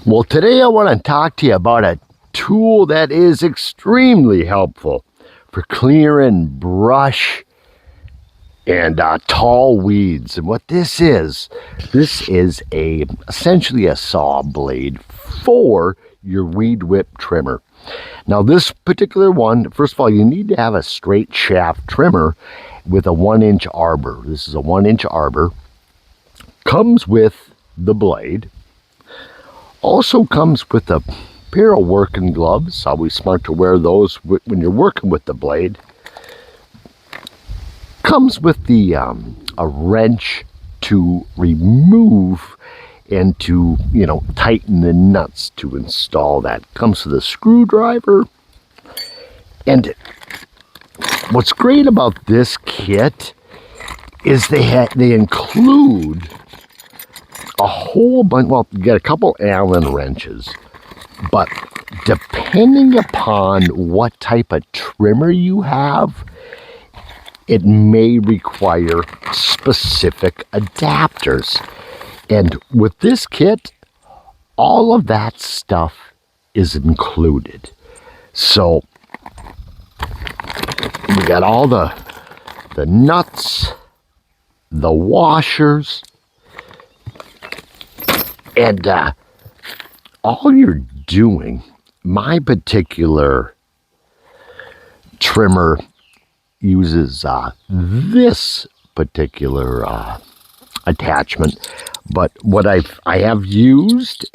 Well, today I want to talk to you about a tool that is extremely helpful for clearing brush and tall weeds. And what this is essentially a saw blade for your weed whip trimmer. Now this particular one, first of all, you need to have a straight shaft trimmer with a 1-inch arbor. This is a 1-inch arbor. Comes with the blade. Also comes with a pair of working gloves. Always smart to wear those when you're working with the blade. Comes with the a wrench to remove and to tighten the nuts to install that. Comes with a screwdriver. And what's great about this kit is they include a whole bunch. Well, you get a couple Allen wrenches, but depending upon what type of trimmer you have, it may require specific adapters. And with this kit, all of that stuff is included. So we got all the nuts, the washers, and all you're doing, my particular trimmer uses this particular attachment, but what I have used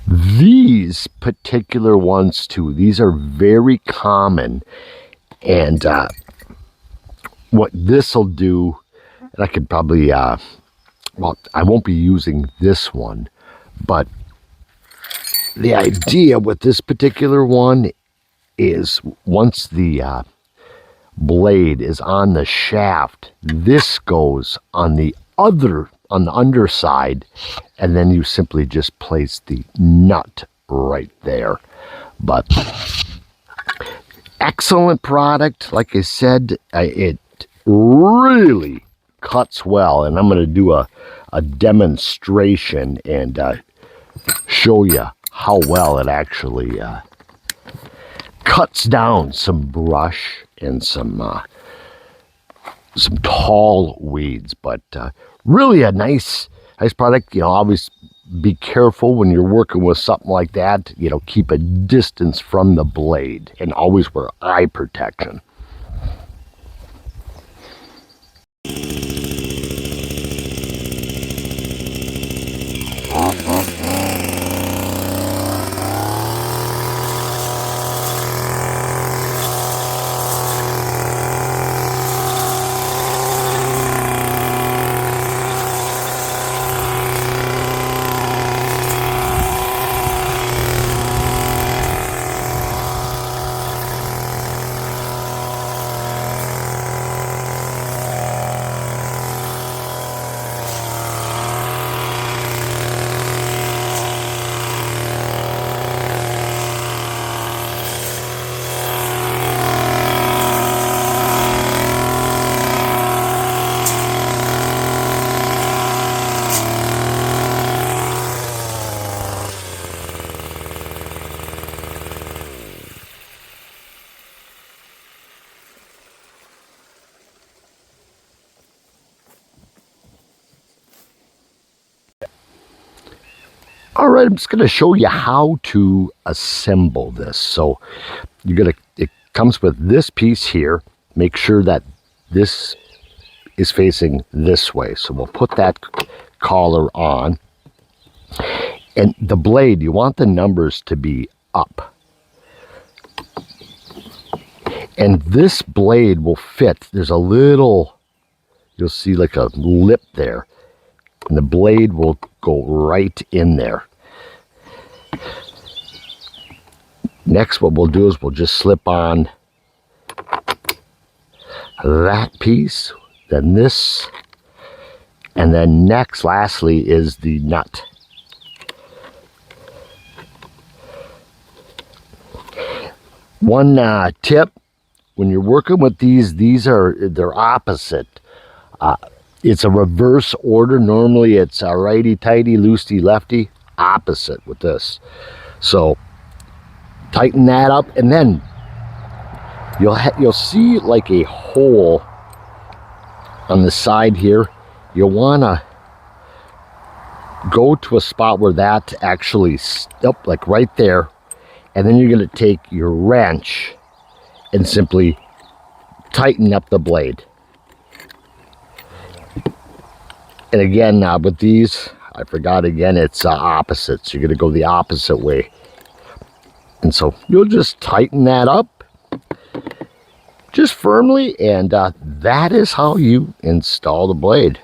these particular ones too. These are very common, and what this will do, and I could probably well, I won't be using this one, but the idea with this particular one is once the blade is on the shaft, this goes on the underside, and then you simply just place the nut right there. But excellent product. Like I said, it really cuts well, and I'm going to do a demonstration and show you how well it actually cuts down some brush and some tall weeds. But really a nice product. Always be careful when you're working with something like that. Keep a distance from the blade and always wear eye protection. All right, I'm just going to show you how to assemble this. So it comes with this piece here. Make sure that this is facing this way. So we'll put that collar on. And the blade, you want the numbers to be up. And this blade will fit. There's a little, you'll see like a lip there. And the blade will go right in there. Next, what we'll do is we'll just slip on that piece, then this, and then next, lastly, is the nut. One tip, when you're working with these they're opposite. It's a reverse order. Normally it's a righty-tighty, loosey-lefty. Opposite with this. So tighten that up, and then you'll see like a hole on the side here. You'll want to go to a spot where that actually up, like right there, and then you're going to take your wrench and simply tighten up the blade. And again, with these, I forgot again, it's opposite. So you're going to go the opposite way. And so you'll just tighten that up just firmly, and that is how you install the blade.